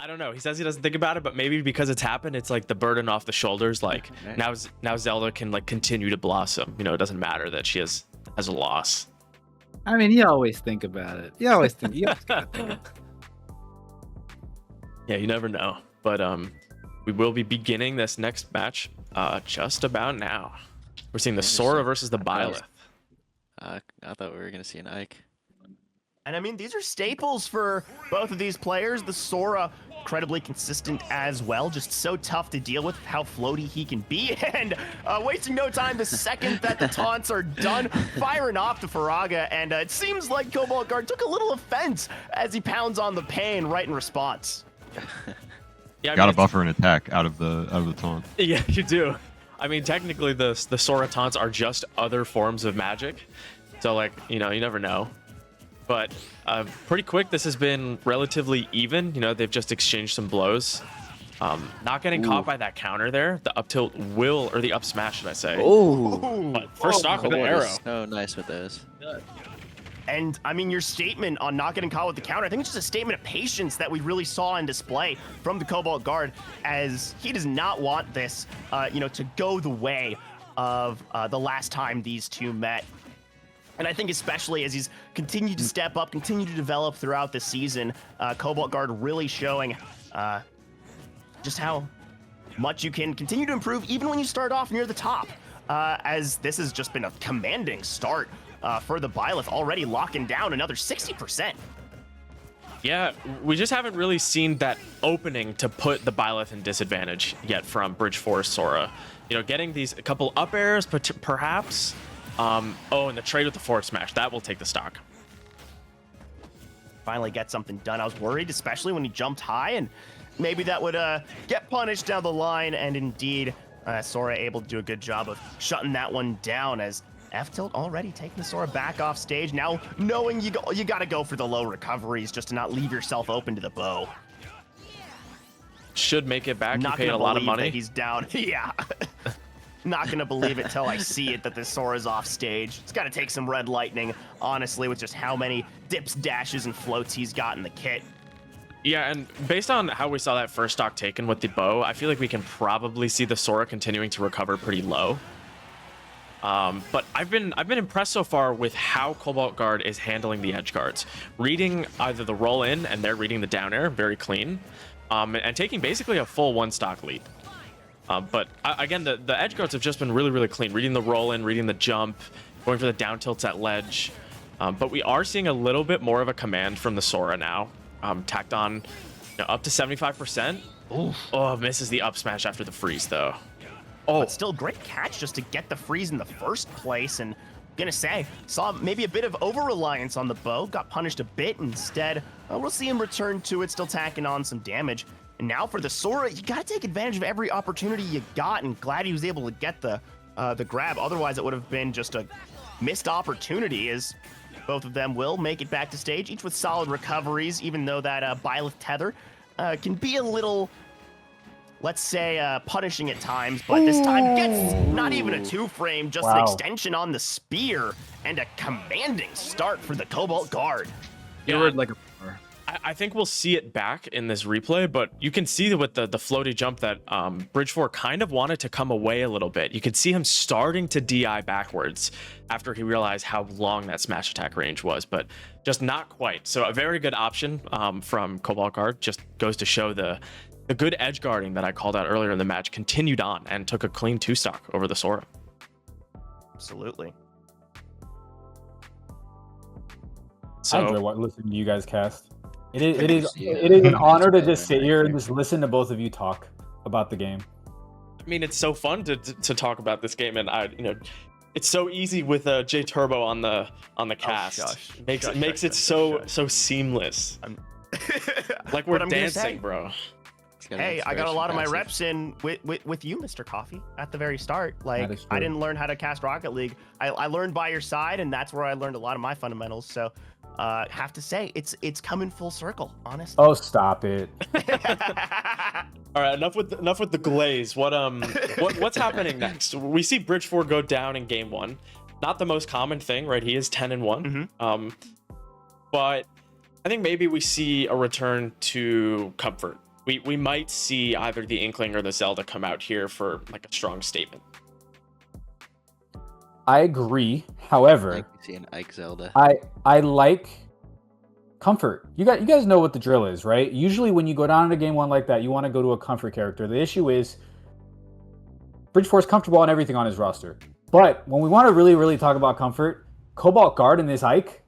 I don't know. He says he doesn't think about it, but maybe because it's happened, it's like the burden off the shoulders. Like now Zelda can like continue to blossom. You know, it doesn't matter that she has a loss. I mean, you always think about it. You always think. You always gotta think. Yeah, you never know. But we will be beginning this next match just about now. We're seeing the Sora versus the Byleth. I thought we were gonna see an Ike. And I mean, these are staples for both of these players. The Sora, incredibly consistent as well. Just so tough to deal with how floaty he can be. And wasting no time the second that the taunts are done, firing off the Faraga. And it seems like Cobalt Guard took a little offense as he pounds on the pain right in response. Yeah, Got to buffer an attack out of the taunt. Yeah, you do. I mean, technically, the Sora taunts are just other forms of magic. So, like, you know, you never know. But pretty quick, this has been relatively even. You know, they've just exchanged some blows. Not getting caught by that counter there. The up tilt will, or the up smash, should I say. Oh, But first stock with the arrow. So nice with those. And I mean, your statement on not getting caught with the counter, I think it's just a statement of patience that we really saw on display from the Cobalt Guard, as he does not want this, you know, to go the way of the last time these two met. And I think especially as he's continued to step up, continue to develop throughout the season, Cobalt Guard really showing just how much you can continue to improve even when you start off near the top, as this has just been a commanding start for the Byleth, already locking down another 60%. Yeah, we just haven't really seen that opening to put the Byleth in disadvantage yet from Bridge Force Sora. You know, getting these a couple up airs, perhaps. Oh, and the trade with the forward smash, that will take the stock. Finally get something done. I was worried, especially when he jumped high, and maybe that would get punished down the line, and indeed, Sora able to do a good job of shutting that one down, as F-Tilt already taking the Sora back off stage, now knowing you gotta go for the low recoveries just to not leave yourself open to the bow. Should make it back. Not He paid gonna a lot of believe money. that he's down. Yeah. Not gonna believe it till I see it that this Sora's off stage. It's gotta take some red lightning, honestly, with just how many dips, dashes, and floats he's got in the kit. Yeah, and based on how we saw that first stock taken with the bow, I feel like we can probably see the Sora continuing to recover pretty low. But I've been impressed so far with how Cobalt Guard is handling the edge guards, reading either the roll in and they're reading the down air very clean, and taking basically a full one stock lead. But again, the edge guards have just been really, really clean, reading the roll in, reading the jump, going for the down tilts at ledge. But we are seeing a little bit more of a command from the Sora now, tacked on, you know, up to 75%. Oof. Oh, misses the up smash after the freeze though. Oh, But still, great catch just to get the freeze in the first place. And gonna say, saw maybe a bit of over-reliance on the bow, got punished a bit instead. We'll see him return to it, still tacking on some damage. And now for the Sora, you gotta take advantage of every opportunity you got, and glad he was able to get the grab. Otherwise, it would have been just a missed opportunity, as both of them will make it back to stage, each with solid recoveries, even though that Byleth tether can be a little, let's say, punishing at times, but this time gets not even a two-frame, just an extension on the spear, and a commanding start for the Cobalt Guard. yeah. Like a I think we'll see it back in this replay, but you can see with the floaty jump that Bridge 4 kind of wanted to come away a little bit. You could see him starting to DI backwards after he realized how long that smash attack range was, but just not quite. So a very good option from Cobalt Guard. Just goes to show the good edge guarding that I called out earlier in the match continued on and took a clean 2-stock over the Sora. Absolutely. So I enjoy listening to you guys cast. It is an honor to just sit here and just listen to both of you talk about the game. I mean, it's so fun to talk about this game, and it's so easy with J Turbo on the cast. Makes it so seamless. Like we're dancing, bro. Hey, I got a lot of my reps in with you, Mr. Coffee, at the very start. Like, I didn't learn how to cast Rocket League. I learned by your side, and that's where I learned a lot of my fundamentals. So, have to say, it's coming full circle, honestly. Oh, stop it! All right, enough with the glaze. What's happening next? We see Bridge 4 go down in game 1. Not the most common thing, right? He is 10-1. Mm-hmm. But I think maybe we see a return to comfort we might see either the Inkling or the Zelda come out here for like a strong statement. I agree. However, Like we see an Ike Zelda. I like comfort. You guys know what the drill is, right? Usually when you go down in a game one like that, you want to go to a comfort character. The issue is Bridge4 is comfortable on everything on his roster. But when we want to really talk about comfort, Cobalt Guard and this Ike,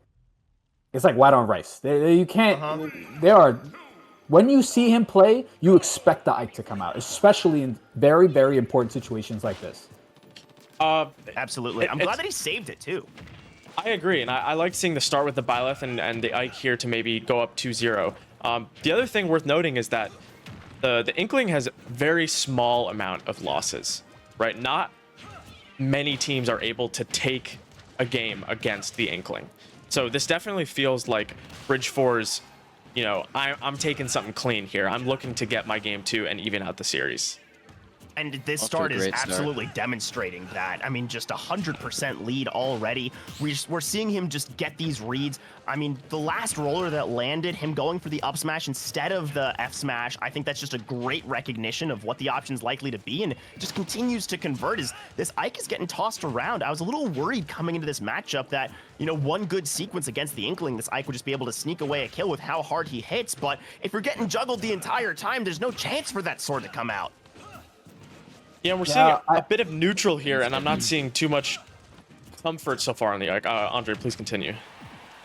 it's like white on rice. You can't. There are. When you see him play, you expect the Ike to come out, especially in very important situations like this. Absolutely. I'm glad that he saved it too. I agree, and I like seeing the start with the Byleth and the Ike here to maybe go up 2-0. The other thing worth noting is that the Inkling has very small amount of losses, right? Not many teams are able to take a game against the Inkling. So this definitely feels like Bridge4's, you know, I'm taking something clean here. I'm looking to get my game 2 and even out the series. And this Off to a start is great start. absolutely demonstrating that. I mean, just 100% lead already. We're seeing him just get these reads. I mean, the last roller that landed, him going for the up smash instead of the F smash, I think that's just a great recognition of what the option's likely to be, and just continues to convert as this Ike is getting tossed around. I was a little worried coming into this matchup that, you know, one good sequence against the Inkling, this Ike would just be able to sneak away a kill with how hard he hits, but if you're getting juggled the entire time, there's no chance for that sword to come out. Yeah, we're seeing a bit of neutral here, and I'm not seeing too much comfort so far on the Ike. Andre, please continue.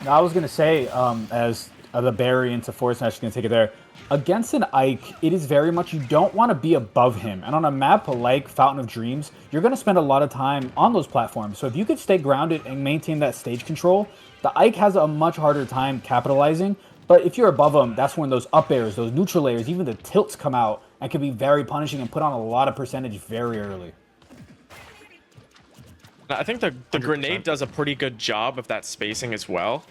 I was gonna say, as the Barry into forward smash is gonna take it there. Against an Ike, it is very much you don't want to be above him. And on a map like Fountain of Dreams, you're gonna spend a lot of time on those platforms. So if you could stay grounded and maintain that stage control, the Ike has a much harder time capitalizing. But if you're above him, that's when those up airs, those neutral layers, even the tilts come out and can be very punishing and put on a lot of percentage very early. I think the grenade does a pretty good job of that spacing as well.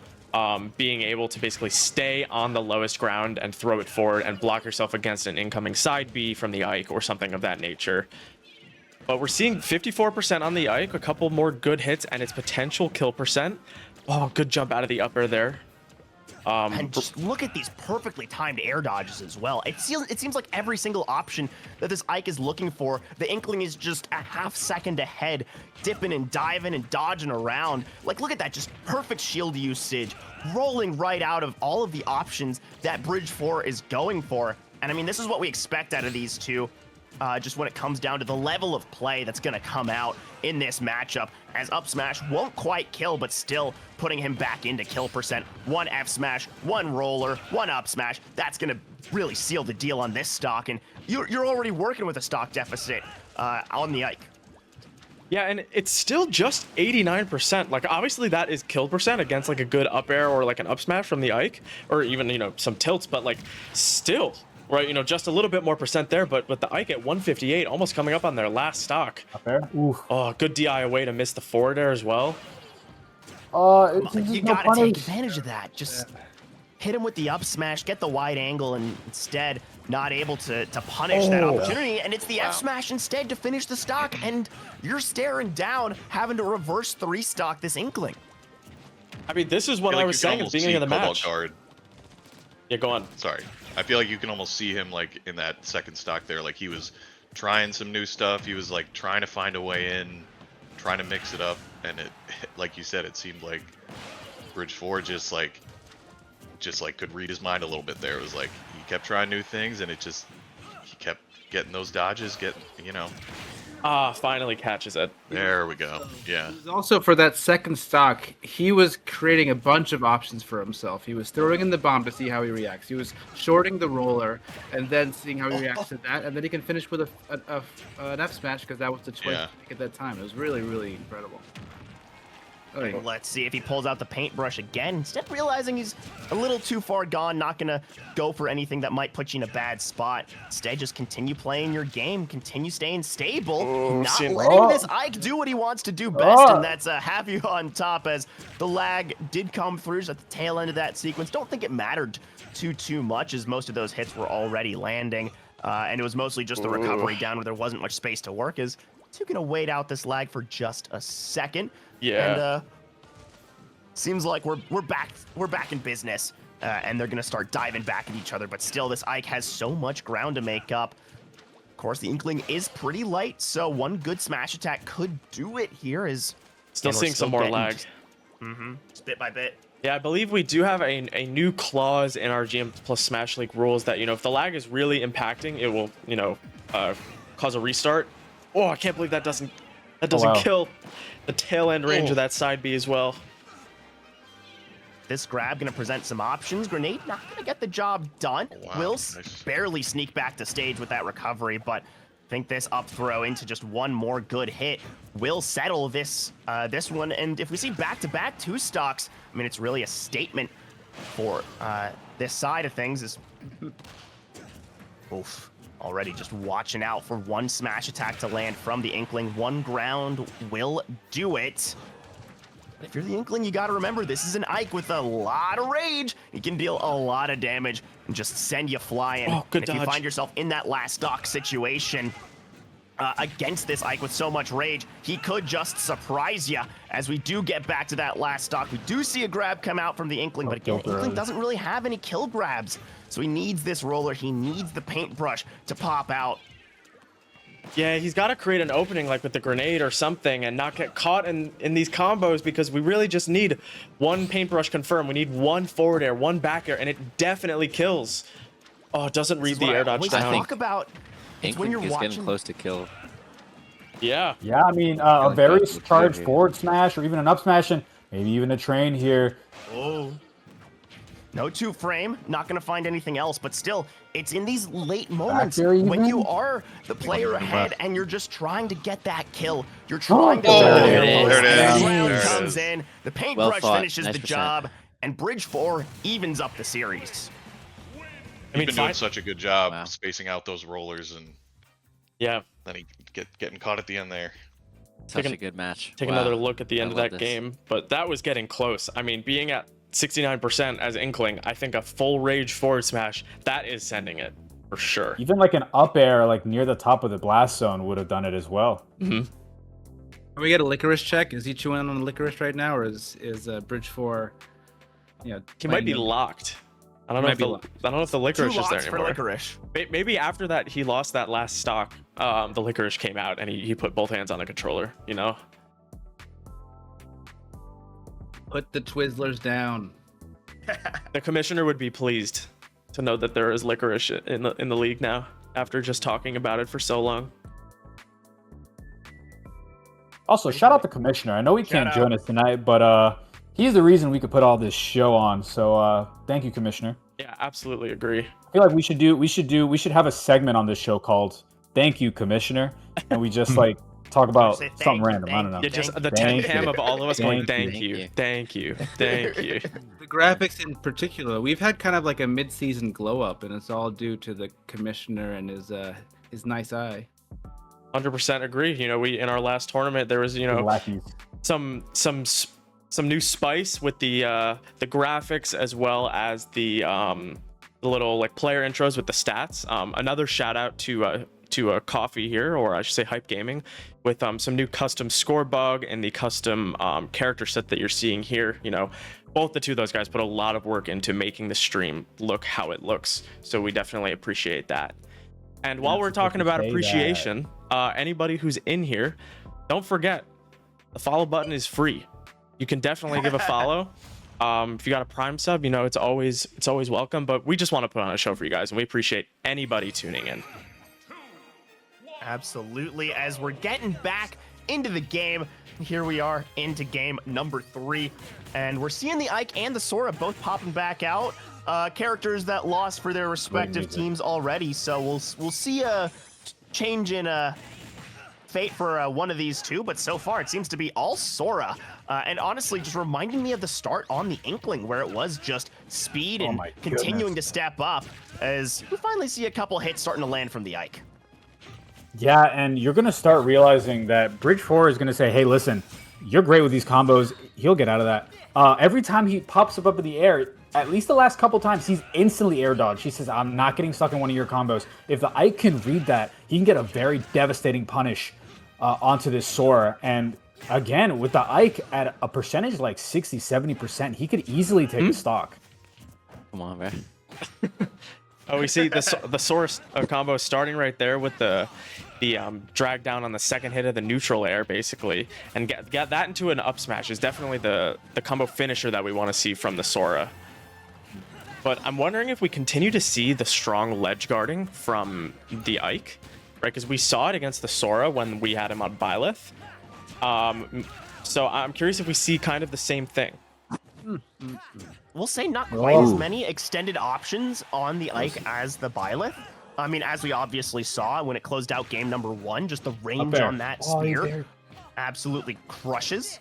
Being able to basically stay on the lowest ground and throw it forward and block yourself against an incoming side B from the Ike or something of that nature. But we're seeing 54% on the Ike, a couple more good hits, and its potential kill percent. Oh, good jump out of the up air there. And just look at these perfectly timed air dodges as well. It seems like every single option that this Ike is looking for, the Inkling is just a half second ahead, dipping and diving and dodging around. Like, look at that, just perfect shield usage, rolling right out of all of the options that Bridge4 is going for. And I mean, this is what we expect out of these two. Just when it comes down to the level of play that's going to come out in this matchup, as up smash won't quite kill, but still putting him back into kill percent. One F smash, one roller, one up smash. That's going to really seal the deal on this stock, and you're already working with a stock deficit on the Ike. Yeah, and it's still just 89%. Like, obviously that is kill percent against like a good up air or like an up smash from the Ike, or even, you know, some tilts, but like still, right, you know, just a little bit more percent there, but with the Ike at 158, almost coming up on their last stock. Up there? Oof. Oh, good DI away to miss the forward there as well. You gotta take advantage of that. Just hit him with the up smash, get the wide angle, and instead not able to punish that opportunity. And it's the F smash instead to finish the stock, and you're staring down having to reverse 3-stock this Inkling. I mean, this is what I was saying at the beginning of the match. Guard. Yeah, go on. Sorry. I feel like you can almost see him like in that second stock there. Like he was trying some new stuff. He was like trying to find a way in, trying to mix it up. And it, like you said, it seemed like Bridge4 just like could read his mind a little bit there. It was like he kept trying new things, and he kept getting those dodges, you know. Finally catches it. There we go. Yeah. Also, for that second stock, he was creating a bunch of options for himself. He was throwing in the bomb to see how he reacts. He was shorting the roller and then seeing how he reacts to that. And then he can finish with an F smash because that was the choice to make at that time. It was really, really incredible. Let's see if he pulls out the paintbrush again, instead realizing he's a little too far gone, not gonna go for anything that might put you in a bad spot. Instead, just continue playing your game, continue staying stable, not letting this Ike do what he wants to do best, and that's have you on top as the lag did come through just at the tail end of that sequence. Don't think it mattered too much, as most of those hits were already landing, and it was mostly just the recovery down where there wasn't much space to work. Is two gonna wait out this lag for just a second. Yeah. And seems like we're back in business. and they're going to start diving back at each other. But still, this Ike has so much ground to make up. Of course, the Inkling is pretty light, so one good smash attack could do it here. Still seeing some more lag. Just bit by bit. Yeah, I believe we do have a new clause in our GM+ Smash League rules that, if the lag is really impacting, it will, cause a restart. Oh, I can't believe that doesn't kill the tail end range of that side B as well. This grab going to present some options. Grenade not going to get the job done. Wow, Will nice. barely sneak back to stage with that recovery, but I think this up throw into just one more good hit will settle this this one. And if we see back-to-back 2 stocks, I mean, it's really a statement for this side of things. Is oof, already just watching out for one smash attack to land from the Inkling. One ground will do it. If you're the Inkling, you got to remember, this is an Ike with a lot of rage. He can deal a lot of damage and just send you flying. Oh, good and if you dodge. find yourself in that last stock situation against this Ike with so much rage, he could just surprise you. As we do get back to that last stock, we do see a grab come out from the Inkling, but again, Inkling doesn't really have any kill grabs. So he needs this roller. He needs the paintbrush to pop out. Yeah, he's got to create an opening like with the grenade or something and not get caught in these combos, because we really just need one paintbrush confirm. We need one forward air, one back air, and it definitely kills. Oh, it doesn't read the air dodge Always down. talk about it's when Inkling you're is watching. getting close to kill. Yeah. Yeah, I mean, a like very that's what's charged good here. forward smash or even an up smash, and maybe even a train here. Oh. No 2-frame, not going to find anything else, but still, it's in these late moments there when even? you are the player on the ahead left. and you're just trying to get that kill. You're trying to Oh, settle there your it is. post, There it and is. the round There it comes is. in, the Well paintbrush fought. finishes Nice the percent. job, and Bridge 4 evens up the series. I He's mean, been doing fine. such a good job Wow. spacing out those rollers, and Yeah. then he getting caught at the end there. Such Take a good match. Take Wow. another look at the end I of love that this. game, but that was getting close. I mean, being at 69% as Inkling, I think a full rage forward smash, that is sending it for sure. Even like an up air, like near the top of the blast zone, would have done it as well. Can we get a licorice check? Is he chewing on the licorice right now, or is Bridge 4? He might be locked. I don't He know might if be the locked. I don't know if the Two licorice is there lots for anymore. Licorice. Maybe after that he lost that last stock, the licorice came out and he put both hands on the controller. Put the Twizzlers down. The commissioner would be pleased to know that there is licorice in the league now after just talking about it for so long. Also, shout out the commissioner. I know he can't join us tonight, but he's the reason we could put all this show on. So thank you, commissioner. Yeah, absolutely agree. I feel like we should have a segment on this show called "Thank You, Commissioner," and we just like talk about Say thank something you, random. I don't know. Yeah, just the 10 Thank cam you. of all of us going, Thank thank you. you, thank you, thank you. The graphics in particular, we've had kind of like a mid-season glow up, and it's all due to the commissioner and his nice eye. 100% agree. We in our last tournament there was Lackeys. some new spice with the graphics as well as the little like player intros with the stats. Another shout out to a coffee here, or I should say Hype Gaming, with some new custom score bug and the custom character set that you're seeing here. Both the two of those guys put a lot of work into making the stream look how it looks, so we definitely appreciate that. And while Not we're talking supposed to about say appreciation, anybody who's in here, don't forget the follow button is free. You can definitely give a follow. If you got a Prime sub, it's always welcome. But we just want to put on a show for you guys, and we appreciate anybody tuning in. Absolutely. As we're getting back into the game, here we are into game number 3, and we're seeing the Ike and the Sora both popping back out. Characters that lost for their respective teams already, so we'll see a change in fate for one of these two, but so far it seems to be all Sora. And honestly, just reminding me of the start on the Inkling, where it was just speed and my continuing goodness. to step up, as we finally see a couple hits starting to land from the Ike. Yeah, and you're gonna start realizing that Bridge 4 is gonna say, "Hey, listen, you're great with these combos. He'll get out of that." Every time he pops up in the air, at least the last couple times, he's instantly air dodged. He says, "I'm not getting stuck in one of your combos." If the Ike can read that, he can get a very devastating punish onto this Sora. And again, with the Ike at a percentage like 60-70%, he could easily take a stock. Come on, bro. Oh, we see the source combo starting right there with the drag down on the second hit of the neutral air, basically, and get that into an up smash is definitely the combo finisher that we want to see from the Sora. But I'm wondering if we continue to see the strong ledge guarding from the Ike, right? Because we saw it against the Sora when we had him on Byleth. So I'm curious if we see kind of the same thing. We'll say not quite as many extended options on the Ike as the Byleth. I mean, as we obviously saw when it closed out game number 1, just the range on that spear absolutely crushes.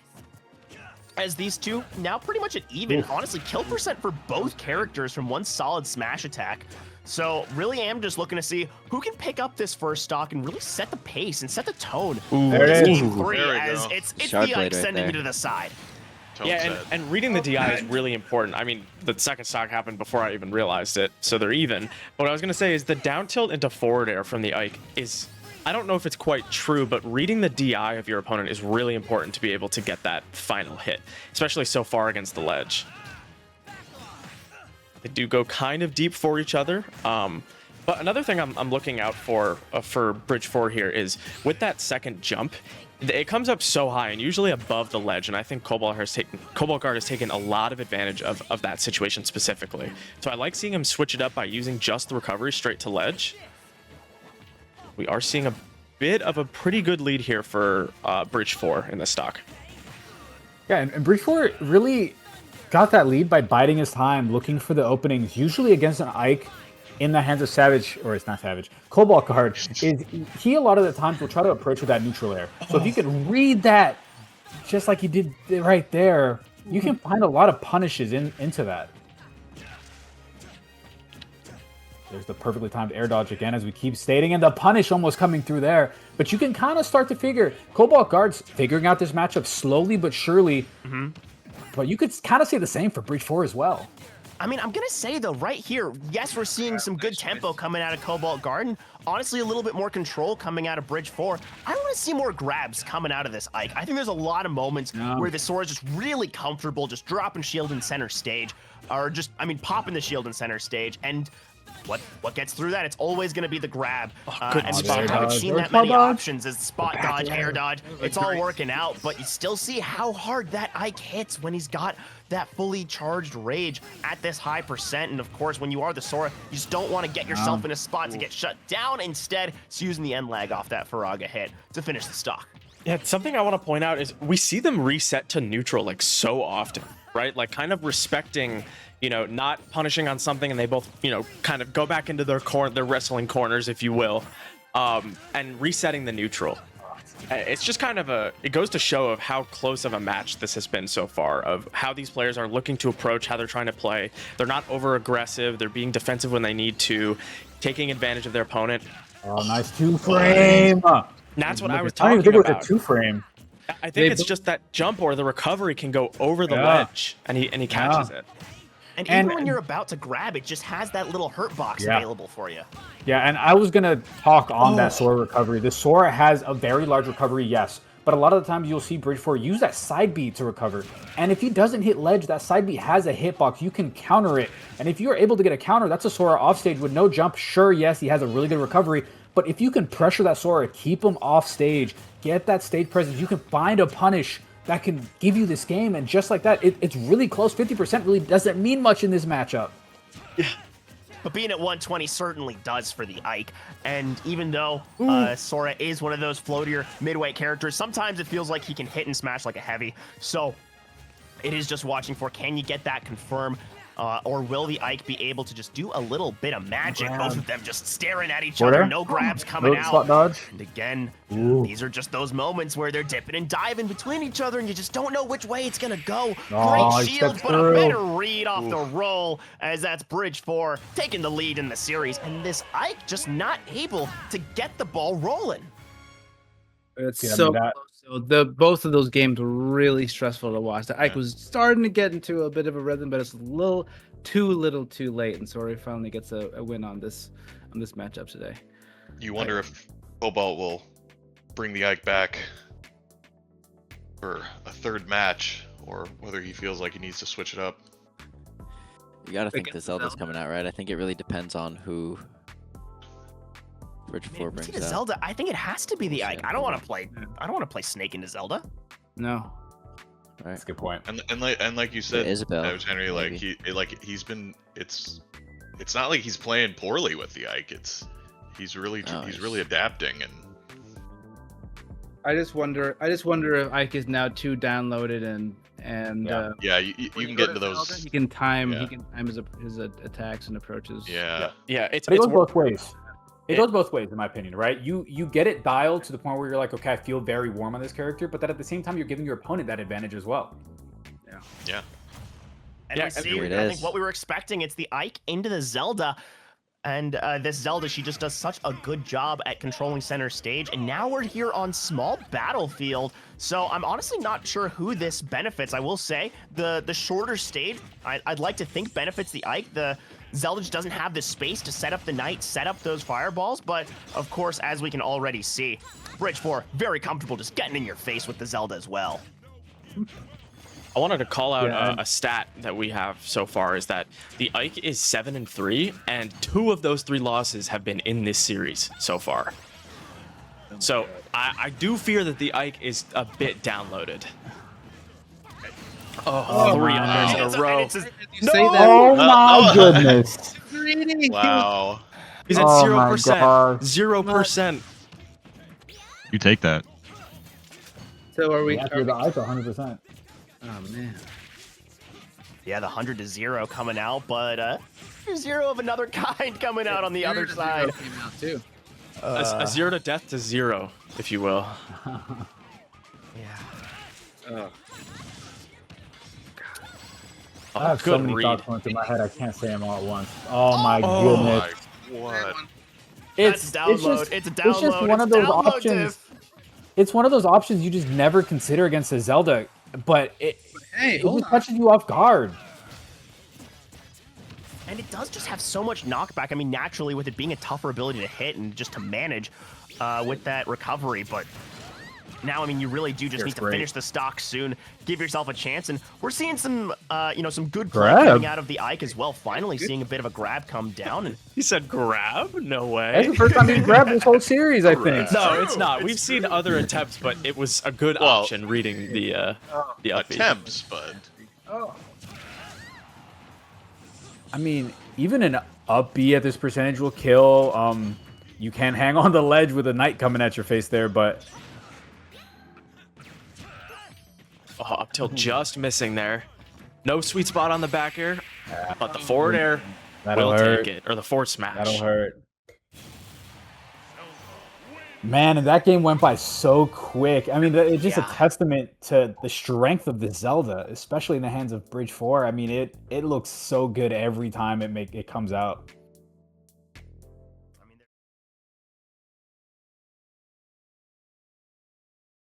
As these two now pretty much at even, honestly, kill percent for both characters from one solid smash attack. So really am just looking to see who can pick up this first stock and really set the pace and set the tone for this game 3, as it's the Ike sending you to the side. Yeah, and reading the DI is really important. I mean, the second stock happened before I even realized it, so they're even. But what I was going to say is the down tilt into forward air from the Ike is, I don't know if it's quite true, but reading the DI of your opponent is really important to be able to get that final hit, especially so far against the ledge. They do go kind of deep for each other. But another thing I'm looking out for Bridge 4 here is with that second jump, it comes up so high and usually above the ledge, and I think Cobalt Guard has taken a lot of advantage of that situation specifically. So I like seeing him switch it up by using just the recovery straight to ledge. We are seeing a bit of a pretty good lead here for Bridge 4 in the stock. Yeah, and Bridge 4 really got that lead by biding his time, looking for the openings, usually against an Ike in the hands of Savage, or it's not Savage, Cobalt Guard, is he a lot of the times will try to approach with that neutral air. So if you could read that just like he did right there, you can find a lot of punishes into that. There's the perfectly timed air dodge again, as we keep stating, and the punish almost coming through there. But you can kind of start to figure, Cobalt Guard's figuring out this matchup slowly but surely. But you could kind of say the same for Bridge 4 as well. I mean, I'm going to say, though, right here, yes, we're seeing some good tempo coming out of Cobalt Garden. Honestly, a little bit more control coming out of Bridge 4. I want to see more grabs coming out of this Ike. I think there's a lot of moments where the Sora's just really comfortable, just dropping shield in center stage, or just, I mean, popping the shield in center stage, and what gets through that? It's always going to be the grab. And we haven't seen that many options as spot dodge, air dodge. It's all working out, but you still see how hard that Ike hits when he's got that fully charged rage at this high percent. And of course, when you are the Sora, you just don't want to get yourself in a spot to get shut down. Instead, it's using the end lag off that Faraga hit to finish the stock. Yeah, something I want to point out is we see them reset to neutral like so often, right? Like kind of respecting, you know, not punishing on something, and they both, you know, kind of go back into their wrestling corners, if you will, and resetting the neutral. It's just kind of it goes to show of how close of a match this has been so far, of how these players are looking to approach, how they're trying to play. They're not over aggressive. They're being defensive when they need to, taking advantage of their opponent. Oh, nice 2-frame. That's what I was I don't talking even think it about. was a 2-frame. I think it's just that jump or the recovery can go over the ledge, and he catches it. And even when you're about to grab, it just has that little hurt box available for you. Yeah, and I was going to talk on that Sora recovery. The Sora has a very large recovery, yes. But a lot of the times you'll see Bridge 4 use that side B to recover. And if he doesn't hit ledge, that side B has a hitbox. You can counter it. And if you're able to get a counter, that's a Sora off stage with no jump. Sure, yes, he has a really good recovery. But if you can pressure that Sora, keep him off stage, get that stage presence, you can find a punish that can give you this game. And just like that, it's really close. 50% really doesn't mean much in this matchup. Yeah. But being at 120 certainly does for the Ike. And even though Sora is one of those floatier midweight characters, sometimes it feels like he can hit and smash like a heavy. So it is just watching for, can you get that confirmed? Or will the Ike be able to just do a little bit of magic? Both of them just staring at each other, no grabs coming out. Spot dodge. And again, these are just those moments where they're dipping and diving between each other, and you just don't know which way it's going to go. Great shield, but a better read off the roll, as that's Bridge 4 taking the lead in the series. And this Ike just not able to get the ball rolling. It's so close. So both of those games were really stressful to watch. The Ike was starting to get into a bit of a rhythm, but it's a little too late, and Sora finally gets a win on this matchup today. You wonder if Cobalt will bring the Ike back for a third match, or whether he feels like he needs to switch it up. You gotta think the Against Zelda's Zelda. coming out, right? I think it really depends on who Bridge 4 Man, see brings the out. Zelda. I think it has to be the Ike. Yeah, I don't want yeah. to play. I don't want to play Snake into Zelda. No. Right? That's a good point. And like you said, Isabelle, Henry, like maybe. he's been. It's not like he's playing poorly with the Ike. He's really adapting and. I just wonder if Ike is now too downloaded and Yeah. Yeah, you when can go get to into Zelda, those. he can time Yeah. his attacks and approaches. Yeah. Yeah, But it goes both ways. It It- goes both ways, in my opinion, right? You get it dialed to the point where you're like, okay, I feel very warm on this character, but then at the same time, you're giving your opponent that advantage as well. Yeah. And Yeah, we see, here it I is. think what we were expecting, it's the Ike into the Zelda. And this Zelda, she just does such a good job at controlling center stage. And now we're here on small battlefield. So I'm honestly not sure who this benefits. I will say the shorter stage, I'd like to think benefits the Ike. The Zelda just doesn't have the space to set up the knight, set up those fireballs. But of course, as we can already see, Bridge 4, very comfortable just getting in your face with the Zelda as well. I wanted to call out Yeah, a stat that we have so far is that the Ike is 7-3, and 2 of those 3 losses have been in this series so far. So I do fear that the Ike is a bit downloaded. Oh, 3 my. others in a And row. it's a- You say that? Oh my goodness. Greedy. Wow. He's at Oh my 0%. gosh. 0%. You take that. So are we? Yeah, Are we the Ike 100%. oh man. Yeah, the 100 to 0 coming out, but 0 of another kind coming out on the other Zero side. came out too. A 0 to death to 0, if you will. Oh. Oh, I have so good many read. thoughts going through my head. I can't say them all at once. Oh my Oh goodness. my, what? That's download. It's a download. It's just one of those download options. diff. It's one of those options you just never consider against a Zelda, but it Hey, it hold just on. touches you off guard. And it does just have so much knockback. I mean, naturally, with it being a tougher ability to hit and just to manage with that recovery, but now, I mean, you really do just need to great. finish the stock soon, give yourself a chance, and we're seeing some, some good play Grab. coming out of the Ike as well. Finally, seeing a bit of a grab come down, and He said grab? No That's way. the first time he's grabbed this whole series, I think. No, it's not. We've seen other attempts, but it was a good Well, option reading the upbeat. Attempts, but I mean, even an up B at this percentage will kill. You can hang on the ledge with a knight coming at your face there, but Oh, up till just missing there. No sweet spot on the back air, but the forward air that'll will hurt. take it, or the forward smash. That'll hurt. Man, and that game went by so quick. I mean, it's just Yeah. a testament to the strength of the Zelda, especially in the hands of Bridge 4. I mean, it looks so good every time it comes out.